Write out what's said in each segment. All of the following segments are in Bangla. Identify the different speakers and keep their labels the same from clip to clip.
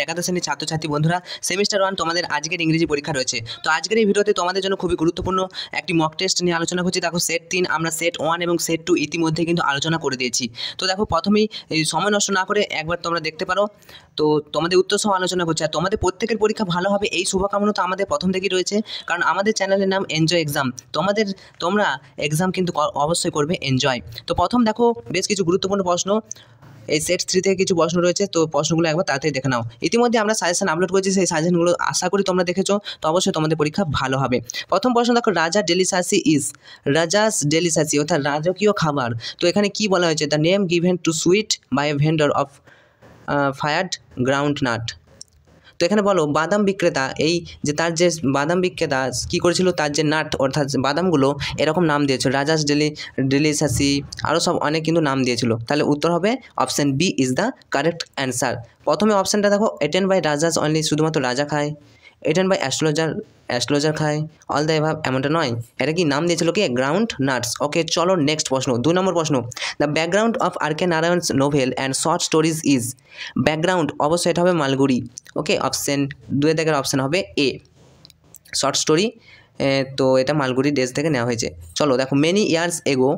Speaker 1: একাদশ শ্রেণীর ছাত্রছাত্রী বন্ধুরা, সেমিস্টার 1 তোমাদের আজকের ইংরেজি পরীক্ষা রয়েছে। তো আজকের এই ভিডিওতে তোমাদের জন্য খুবই গুরুত্বপূর্ণ একটি মক টেস্ট নিয়ে আলোচনা করছি। দেখো সেট 3 আমরা সেট 1 এবং সেট 2 ইতিমধ্যে কিন্তু আলোচনা করে দিয়েছি। তো দেখো প্রথমেই এই সময় নষ্ট না করে একবার তোমরা দেখতে পারো। তো তোমাদের উত্তর সহ আলোচনা করছি, আর তোমাদের প্রত্যেকের পরীক্ষা ভালো হবে এই শুভকামনা তো আমাদের প্রথম থেকেই রয়েছে, কারণ আমাদের চ্যানেলের নাম এনজয় এক্সাম। তোমরা এক্সাম কিন্তু অবশ্যই করবে এনজয়। তো প্রথম দেখো বেশ কিছু গুরুত্বপূর্ণ প্রশ্ন, এই সেট 3 থেকে কিছু প্রশ্ন রয়েছে, তো প্রশ্নগুলো একবার তাড়াতাড়ি দেখে নাও। ইতিমধ্যে আমরা সাজেশন আপলোড করেছি, সেই সাজেশনগুলো আশা করি তোমরা দেখেছো, তো অবশ্যই তোমাদের পরীক্ষা ভালো হবে। প্রথম প্রশ্ন দেখো, রাজাস ডেলিসাসি অর্থাৎ রাজকীয় খাবার। তো এখানে কি বলা হয়েছে? The name given to sweet by a vendor of fired groundnut. তো এখানে বলো বাদাম বিক্রেতা, এই যে তার যে বাদাম বিক্রেতা কী করেছিল, তার যে নাট অর্থাৎ বাদামগুলো এরকম নাম দিয়েছিল, রাজাস ডেলিসাসি, আরও সব অনেক কিন্তু নাম দিয়েছিল। তাহলে উত্তর হবে option B is the correct answer. প্রথমে অপশানটা দেখো, এটেন বাই রাজাস অনলি, শুধুমাত্র রাজা খায়। এটেন বাই অ্যাস্ট্রোলজার খায়। অল দ্য এভাব, এমনটা নয়। এটা কি নাম দিয়েছিল কি? Ground nuts. ওকে, চলো নেক্সট প্রশ্ন, 2 নম্বর প্রশ্ন। The background of R K Narayan's novel and short stories is. Background অবশ্যই এটা হবে মালগুড়ি। ওকে, অপশান 2 এর দেখের অপশান হবে এ, শর্ট স্টোরি। তো এটা মালগুড়ি দেশ থেকে নেওয়া হয়েছে। চলো দেখো, many years ago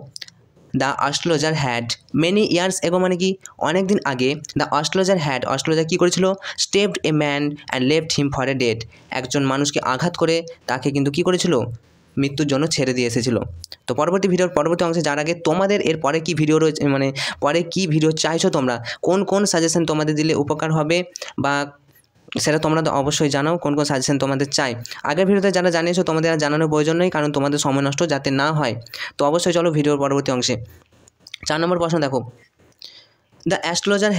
Speaker 1: the astrologer had. Many years ago মানে কি? অনেক দিন আগে। দ্য অ্যাস্ট্রোলজার কী করেছিল? Stepped a man and left him for a dead. একজন মানুষকে আঘাত করে তাকে কিন্তু কী করেছিল? মৃত্যুর জন্য ছেড়ে দিয়ে এসেছিল। তো পরবর্তী অংশে যার আগে তোমাদের এর পরে কী ভিডিও রয়েছে, মানে পরে কী ভিডিও চাইছো তোমরা, কোন সাজেশন তোমাদের দিলে উপকার হবে বা সেটা তোমরা তো অবশ্যই জানাও, কোন সাজেশন তোমাদের চাই। আগের ভিডিওতে যারা জানিয়েছো তোমাদের আর জানানোর প্রয়োজন নেই, কারণ তোমাদের সময় নষ্ট যাতে না হয়। তো অবশ্যই চলো ভিডিওর পরবর্তী অংশে। 4 নম্বর প্রশ্ন দেখো, দ্য অ্যাস্ট্রোলজার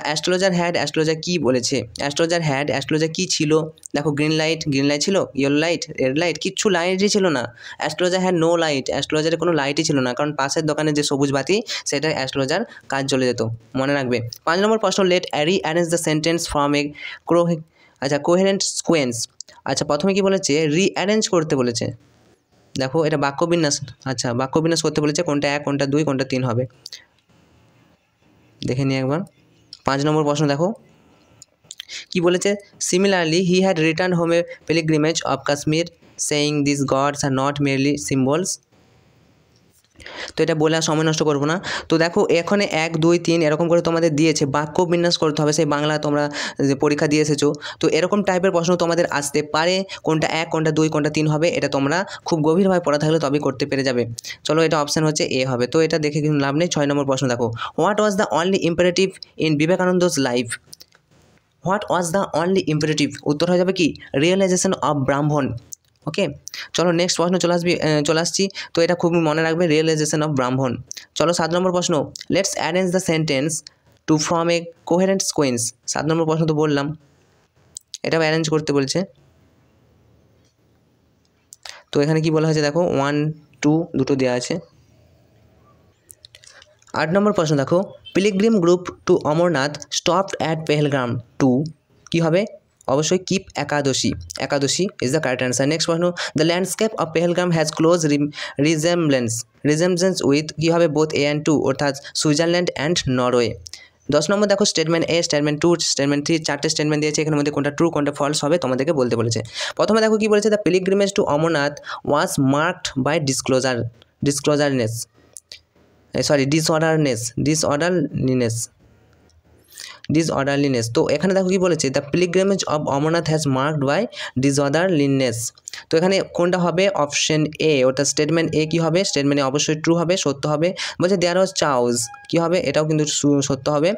Speaker 1: অ্যাস্ট্রোলজার কী বলেছে? অ্যাস্ট্রোলজার কী ছিল? দেখো, গ্রিন লাইট ছিল, ইয়েলো লাইট, রেড লাইট, কিচ্ছু লাইটই ছিল না। অ্যাস্ট্রোলজার হ্যাড নো লাইট, অ্যাস্ট্রোলজারের কোনো লাইটই ছিল না, কারণ পাশের দোকানে যে সবুজ বাতি সেটা অ্যাস্ট্রোলজার কাজ চলে যেত, মনে রাখবে। 5 নম্বর প্রশ্ন, let arrange the sentence from a coherent sequence. আচ্ছা, প্রথমে কি বলেছে? রিঅ্যারেঞ্জ করতে বলেছে। দেখো এটা বাক্যবিন্যাস করতে বলেছে, কোনটা 1, কোনটা 2, কোনটা 3 হবে, দেখে নিই একবার। 5 নম্বর প্রশ্ন দেখো কি বলেছে? Similarly he had return home a pilgrimage of Kashmir saying this gods are not merely symbols. তো এটা বলে আর সময় নষ্ট করবো না। তো দেখো এখানে 1, 2, 3 এরকম করে তোমাদের দিয়েছে, বাক্য বিন্যাস করতে হবে, সেই বাংলা তোমরা যে পরীক্ষা দিয়ে এসেছো। তো এরকম টাইপের প্রশ্ন তোমাদের আসতে পারে, কোনটা 1, কোনটা 2, কোনটা 3 হবে, এটা তোমরা খুব গভীরভাবে পড়া থাকলে তবেই করতে পেরে যাবে। চলো, এটা অপশান হচ্ছে এ হবে। তো এটা দেখে কিন্তু লাভ নেই। 6 নম্বর প্রশ্ন দেখো, what was the only imperative in Vivekananda's life? উত্তর হয়ে যাবে কি? রিয়েলাইজেশন অফ ব্রাহ্মণ। ওকে, চলো নেক্সট প্রশ্ন চলে আসছি। তো এটা খুব মনে রাখবে, রিয়েলাইজেশন অফ ব্রাহ্মণ। চলো 7 নম্বর প্রশ্ন, let's arrange the sentence to form a coherent sequence. 7 নম্বর প্রশ্ন তো বললাম, এটাও অ্যারেঞ্জ করতে বলছে। তো এখানে কি বলা হয়েছে দেখো, 1, 2 দুটো দেওয়া আছে। 8 নম্বর প্রশ্ন দেখো, pilgrim group to Amarnath stopped at Pahalgam to, কী হবে? অবশ্যই keep Ekadashi is the correct answer. Next প্রশ্ন, the landscape of Pahalgam has close resemblance with, কী হবে? বোথ এ অ্যান্ড টু, অর্থাৎ সুইজারল্যান্ড অ্যান্ড নরওয়ে। 10 নম্বর দেখো, স্টেটমেন্ট এ, স্টেটমেন্ট 2, স্টেটমেন্ট 3, 4টে স্টেটমেন্ট দিয়েছে, এখানের মধ্যে কোনটা ট্রু কোনটা ফলস হবে তোমাদেরকে বলতে বলেছে। প্রথমে দেখো কি বলেছে, the pilgrimage to Amarnath was marked by disorderliness. তো এখানে দেখো কি বলেছে, the pilgrimage of Amarnath has marked by disorderliness. তো এখানে কোনটা হবে? অপশন এ, অর্থাৎ স্টেটমেন্ট এ কী হবে? স্টেটমেন্টে অবশ্যই ট্রু হবে, সত্য হবে। বলছে দেয়ার ওয়াজ চাউজ, কী হবে? এটাও কিন্তু সত্য হবে।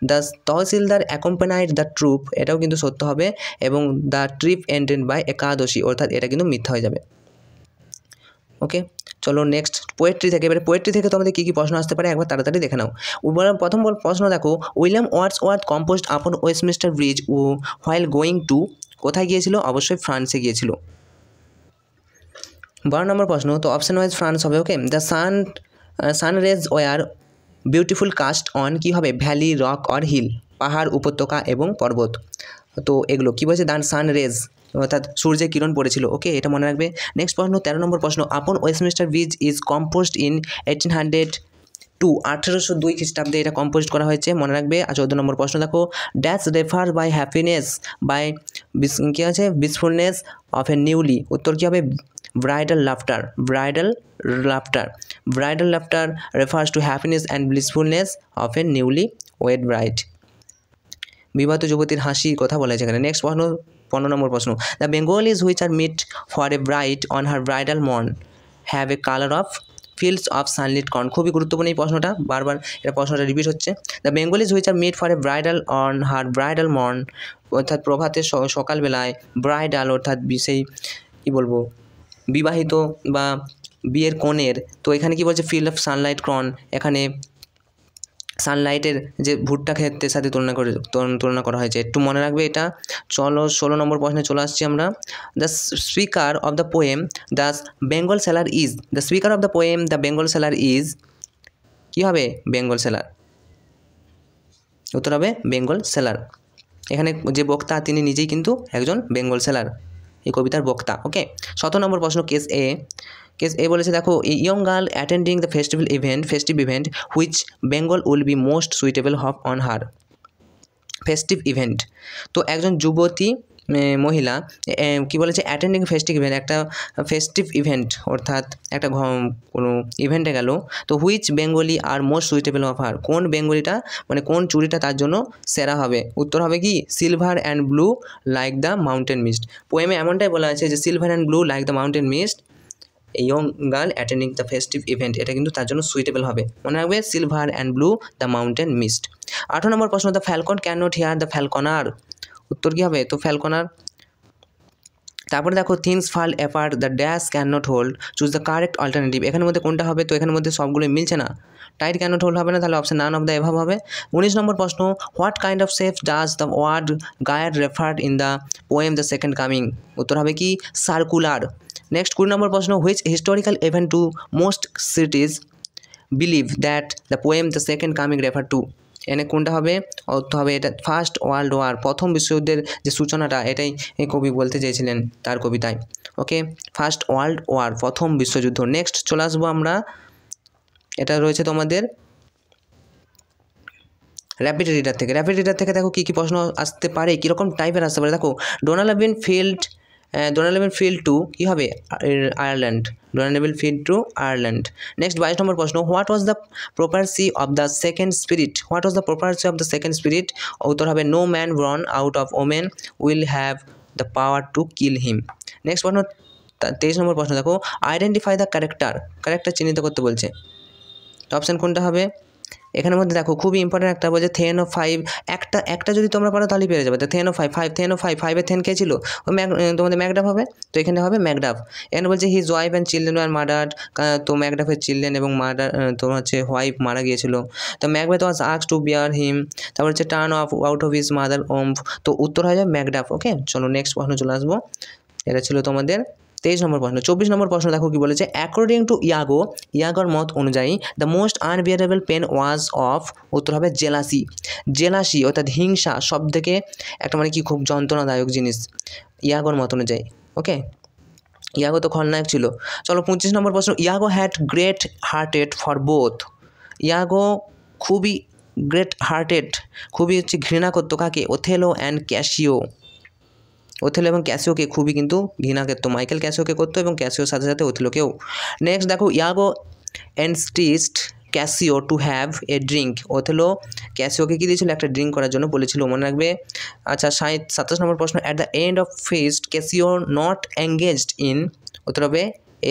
Speaker 1: দ্য তহসিলদার অ্যাকম্পানাইড দ্য ট্রুপ, এটাও কিন্তু সত্য হবে। এবং দ্য ট্রিপ এন্ডেড বাই একাদশী, অর্থাৎ এটা কিন্তু মিথ্যা হয়ে যাবে। ওকে, চলো নেক্সট পোয়েট্রি থেকে। এবারে পোয়েট্রি থেকে তোমাদের কী কী প্রশ্ন আসতে পারে একবার তাড়াতাড়ি দেখে নাও। প্রথম প্রশ্ন দেখো, উইলিয়াম ওয়ার্ডসওয়ার্থ কম্পোজড আপন Westminster bridge while going to, কোথায় গিয়েছিল? অবশ্যই ফ্রান্সে গিয়েছিল। 12 নম্বর প্রশ্ন, তো অপশন ওয়াইজ ফ্রান্স হবে। Okay, the sun rays were beautiful cast on, কী হবে? ভ্যালি, রক অর হিল, পাহাড়, উপত্যকা এবং পর্বত। তো এগুলো কী বলছে? দ্য সান রেজ অর্থাৎ সূর্যের কিরণ পড়েছিল। ওকে, এটা মনে রাখবে। নেক্সট প্রশ্ন 13 নম্বর প্রশ্ন, আপন Westminster bridge is composed in 1800 1802 খ্রিস্টাব্দে এটা কম্পোজ করা হয়েছে, মনে রাখবে। আর 14 নম্বর প্রশ্ন দেখো, dash refer by happiness by কী আছে বিসফুলনেস অফ এ নিউলি, উত্তর কী হবে bridal laughter. Bridal laughter refers to happiness and blissfulness of a newly wed bride. বিবাহিত যুবতীর হাসির কথা বলা হয়েছে এখানে। নেক্সট প্রশ্ন 15 নম্বর প্রশ্ন, the bangles which are meet for a bride on her bridal morn have a colour of fields of sunlit corn. খুবই গুরুত্বপূর্ণ এই প্রশ্নটা, বারবার এটা প্রশ্নটা রিপিট হচ্ছে। The bangles which are meet for a bridal on her bridal morn, অর্থাৎ প্রভাতের সকালবেলায় ব্রাইডাল অর্থাৎ সেই কী বলবো বিবাহিত বা বিয়ের কনের, তো এখানে কি বলছে ফিল্ড অফ সানলাইট কর্ন, এখানে সানলাইটের যে ভুট্টা ক্ষেত্রের সাথে তুলনা করা হয়েছে, একটু মনে রাখবে এটা। চলো 16 নম্বর প্রশ্নে চলে আসছি আমরা। The speaker of the poem the Bengal sailor is, the speaker of the poem the Bengal sailor is, কী হবে বেঙ্গল সেলার, উত্তর হবে বেঙ্গল সেলার। এখানে যে বক্তা তিনি নিজেই কিন্তু একজন বেঙ্গল সেলার, এই কবিতার বক্তা। ওকে, 17 নম্বর প্রশ্ন কেস এ বলেছে দেখো, young girl attending the festive event which Bengal will be most suitable on her festive event. তো একজন যুবতী মহিলা কি বলেছে অ্যাটেন্ডিং একটা ফেস্টিভ ইভেন্ট অর্থাৎ একটা কোনো ইভেন্টে গেল, তো which bangle are most suitable of her, কোন বেঙ্গলিটা মানে কোন চুড়িটা তার জন্য সেরা হবে, উত্তর হবে কি silver and blue like the mountain mist. পোয়েমে এমনটাই বলা আছে যে silver and blue like the mountain mist young girl attending the festive event, এটা কিন্তু তার জন্য সুইটেবল হবে, মনে রাখবে silver and blue the mountain mist. 18 নম্বর প্রশ্ন, the falcon can not hear the falconer, উত্তর কী হবে তো ফ্যালকনার। তারপরে দেখো things fall apart the dash can not hold, choose the correct alternative, এখানের মধ্যে কোনটা হবে, তো এখানের মধ্যে সবগুলো মিলছে না, টাইট ক্যান নট হোল্ড হবে না, তাহলে option none of the above হবে। 19 নম্বর প্রশ্ন, what kind of shape does the word gyre referred in the poem the second coming, উত্তর হবে কি সার্কুলার। নেক্সট 20 নম্বর প্রশ্ন, which historical event to most cities believe that the poem the second coming refer to, এনে কোনটা হবে, অর্থ হবে এটা ফার্স্ট ওয়ার্ল্ড ওয়ার, প্রথম বিশ্বযুদ্ধের যে সূচনাটা এটাই কবি বলতে চেয়েছিলেন তার কবিতায়। ওকে, ফার্স্ট ওয়ার্ল্ড ওয়ার প্রথম বিশ্বযুদ্ধ। নেক্সট চলে আসবো আমরা, এটা রয়েছে তোমাদের র্যাপিড রিডার থেকে দেখো কী কী প্রশ্ন আসতে পারে, কীরকম টাইপের আসতে পারে। দেখো ডোনাল্ড ফিল্ড টু কী হবে আয়ারল্যান্ড, নেক্সট 22 নম্বর প্রশ্ন, what was the prophecy of the second spirit, উত্তর হবে no man born out of women will have the power to kill him. Next প্রশ্ন 23 নম্বর প্রশ্ন দেখো, আইডেন্টিফাই দ্য ক্যারেক্টার চিহ্নিত করতে বলছে, তো অপশান কোনটা হবে, এখানের মধ্যে দেখো খুবই ইম্পর্টেন্ট একটা বলছে থেন অফ 5, একটা যদি তোমরা পারো তাহলেই পেরে যাবে। তো থেন অফ 5 থেন কে ছিল, তোমাদের ম্যাকডাফ হবে, তো এখানে হবে ম্যাকডাফ। এখানে বলছে his wife and children were murdered, তো ম্যাকডাফের চিলড্রেন এবং তোমার হচ্ছে ওয়াইফ মারা গিয়েছিল, তো Macbeth was asked to bear him, তারপর হচ্ছে turn of out of his mother womb, তো উত্তর হয়ে যাবে ম্যাকডাফ। ওকে, চলো নেক্সট প্রশ্ন চলে আসবো, এটা ছিল তোমাদের 23 নম্বর প্রশ্ন। 24 নম্বর প্রশ্ন দেখো কি বলেছে, অ্যাকর্ডিং টু ইয়াগোর মত অনুযায়ী the most unbearable pain was of, উত্তর হবে জেলাসি অর্থাৎ হিংসা সব থেকে একটা মানে কি খুব যন্ত্রণাদায়ক জিনিস ইয়াগোর মত অনুযায়ী। ওকে, ইয়াগো তো খলনায়ক ছিল। চলো 25 নম্বর প্রশ্ন, Iago had great hearted for both, Iago খুবই গ্রেট হার্টেড খুবই হচ্ছে ঘৃণা করতো কাকে, ওথেলো অ্যান্ড ক্যাসিও, ওথেলো এবং ক্যাসিওকে খুবই কিন্তু ঘৃণা করতো, মাইকেল ক্যাসিওকে করতো এবং ক্যাসিওর সাথে সাথে ওথেলোকেও। নেক্সট দেখো, Iago insisted Cassio to have a drink, Othello ক্যাসিওকে কী দিয়েছিল একটা ড্রিঙ্ক করার জন্য বলেছিল, মনে রাখবে। আচ্ছা 27 নম্বর প্রশ্ন, at the end of feast Cassio not engaged in, উত্তর হবে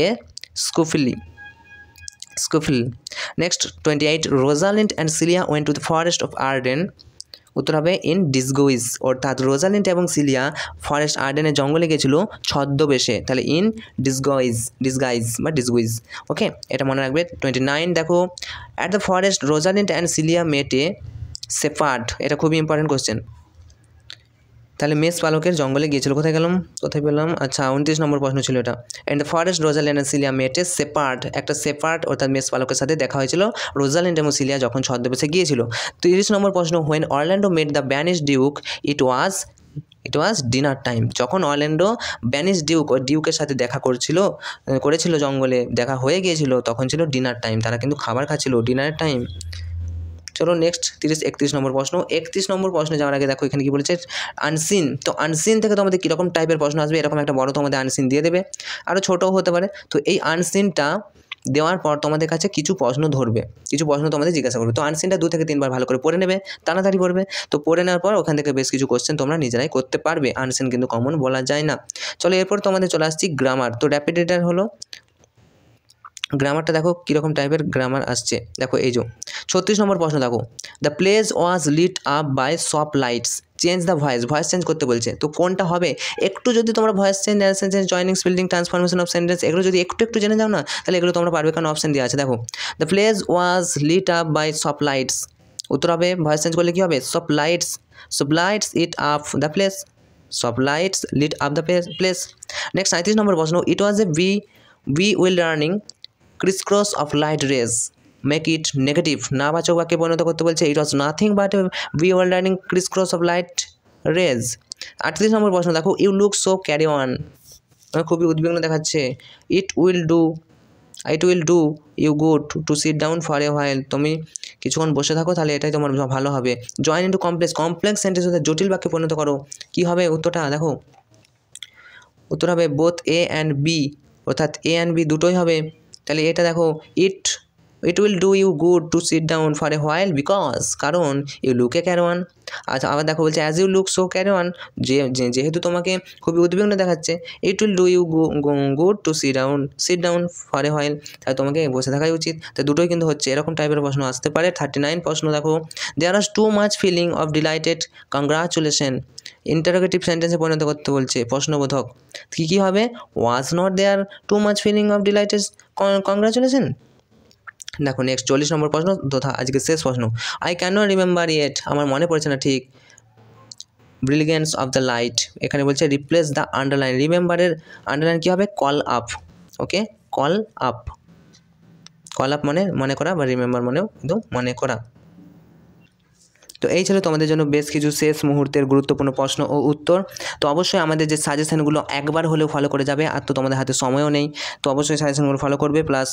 Speaker 1: a scuffle. Next 28, Rosalind and Celia went to the forest of Arden, উত্তর হবে ইন ডিসগুইজ, অর্থাৎ রোজালিন্ড এবং সিলিয়া ফরেস্ট আর্ডেনের জঙ্গলে গেছিল ছদ্মবেশে, তাহলে ইন ডিসগুইজ। ওকে, এটা মনে রাখবে। 29 দেখো, at the forest Rosalind and Celia met a shepherd, এটা খুবই ইম্পর্টেন্ট কোশ্চেন, তাহলে মেষ পালকের জঙ্গলে গিয়েছিল, কোথায় পেলাম। আচ্ছা 29 নম্বর প্রশ্ন ছিল এটা, and the forest Rosalind and Celia met a shepherd, একটা শেপার্ড অর্থাৎ মেষ পালকের সাথে দেখা হয়েছিল রোজালিন্ড এবং সিলিয়া যখন ছদ্মবেশে গিয়েছিল। 30 নম্বর প্রশ্ন, when Orlando mate the banish Duke it was it was dinner time. যখন অরল্যান্ডো ব্যানিশ ডিউকের সাথে দেখা করেছিল জঙ্গলে, দেখা হয়ে গিয়েছিল, তখন ছিল ডিনার টাইম। তারা কিন্তু খাবার খাচ্ছিল, ডিনার টাইম। চলো নেক্সট 31 নম্বর প্রশ্ন। 31 নম্বর প্রশ্নে যাওয়ার আগে দেখো এখানে কি বলেছে, আনসিন। তো আনসিন থেকে তোমাদের কীরকম টাইপের প্রশ্ন আসবে, এরকম একটা বড় তোমাদের আনসিন দিয়ে দেবে, আরও ছোটও হতে পারে। তো এই আনসিনটা দেওয়ার পর তোমাদের কাছে কিছু প্রশ্ন ধরবে, কিছু প্রশ্ন তোমাদের জিজ্ঞাসা করবে। তো আনসিনটা 2 থেকে 3 বার ভালো করে পড়ে নেবে, তাড়াতাড়ি পড়বে। তো পড়ে নেওয়ার পর ওখান থেকে বেশ কিছু কোশ্চেন তোমরা নিজেরাই করতে পারবে। আনসিন কিন্তু কমন বলা যায় না। চলো এরপর তোমাদের চলে আসছি গ্রামার। তো র্যাপিড রিডার হলো গ্রামারটা, দেখো কীরকম টাইপের গ্রামার আসছে। দেখো এই যে 36 নম্বর প্রশ্ন দেখো, the place was lit up by soft lights, change the voice change করতে বলছে। তো কোনটা হবে, একটু যদি তোমরা voice change, narration change, joining, spelling, transformation of sentence, এগুলো যদি একটু জেনে যাও না, তাহলে এগুলো তোমরা পারবে, কারণ অপশন দেওয়া আছে। দেখো the place was lit up by soft lights, উত্তর হবে ভয়েস চেঞ্জ করলে কী হবে, soft lights it up the place, soft lights lit up the place. Next 37 নম্বর প্রশ্ন, it was a be will running criss of light rays, make it negative, নাবাচক বাক্যে পরিণত করতে বলছে। It was nothing but be wall running criss of light rays. 38 নম্বর প্রশ্ন দেখো, you look so carry on, খুবই উদ্বিগ্ন দেখাচ্ছে। It will do you good to sit down for a while, তুমি কিছুক্ষণ বসে থাকো, তাহলে এটাই তোমার ভালো হবে। জয়েন ইন্টু কমপ্লেক্স সেন্টেন্স হতে জটিল বাক্যে পরিণত করো। কী হবে উত্তরটা, দেখো উত্তর হবে বোথ এ অ্যান্ড বি, অর্থাৎ এ অ্যান্ড বি দুটোই হবে। তাহলে এটা দেখো, it will do you good to sit down for a while because, কারণ you look a carry on. আচ্ছা আবার দেখো বলছে as you look so carry on, যেহেতু তোমাকে খুবই উদ্বিগ্ন দেখাচ্ছে, it will do you good to sit down for a while, তাহলে তোমাকে বসে থাকাই উচিত। তো দুটোই কিন্তু হচ্ছে, এরকম টাইপের প্রশ্ন আসতে পারে। 39 প্রশ্ন দেখো, there are too much feeling of delighted, congratulation, interrogative সেন্টেন্সে পরিণত করতে বলছে, প্রশ্নবোধক। কী হবে, was not there too much feeling of delighted congratulation. দেখো নেক্সট 40 নম্বর প্রশ্ন তথা আজকে শেষ প্রশ্ন, I can not remember yet, আমার মনে পড়ছে না ঠিক, ব্রিলিগেন্স অফ দ্য লাইট, এখানে বলছে রিপ্লেস দ্য আন্ডারলাইন, রিমেম্বারের আন্ডারলাইন কী হবে, কল আপ। ওকে, কল আপ মানে মনে করা, বা রিমেম্বার মানেও কিন্তু মনে করা। তো এই ছিল তোমাদের জন্য বেশ কিছু শেষ মুহূর্তের গুরুত্বপূর্ণ প্রশ্ন ও উত্তর। তো অবশ্যই আমাদের যে সাজেশনগুলো একবার হলেও ফলো করে যাবে, আর তো তোমাদের হাতে সময়ও নেই, তো অবশ্যই সাজেশনগুলো ফলো করবে, প্লাস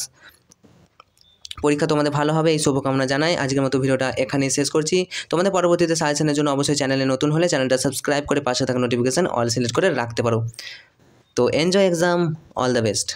Speaker 1: পরীক্ষা তোমাদের ভালো হবে এই শুভকামনা জানাই। আজকের মতো ভিডিওটা এখানেই শেষ করছি। তোমাদের পরবর্তীতে সাজেশনের জন্য অবশ্যই চ্যানেলে নতুন হলে চ্যানেলটা সাবস্ক্রাইব করে পাশে থাকা নোটিফিকেশান অল সিলেক্ট করে রাখতে পারো। তো enjoy exam, all the best.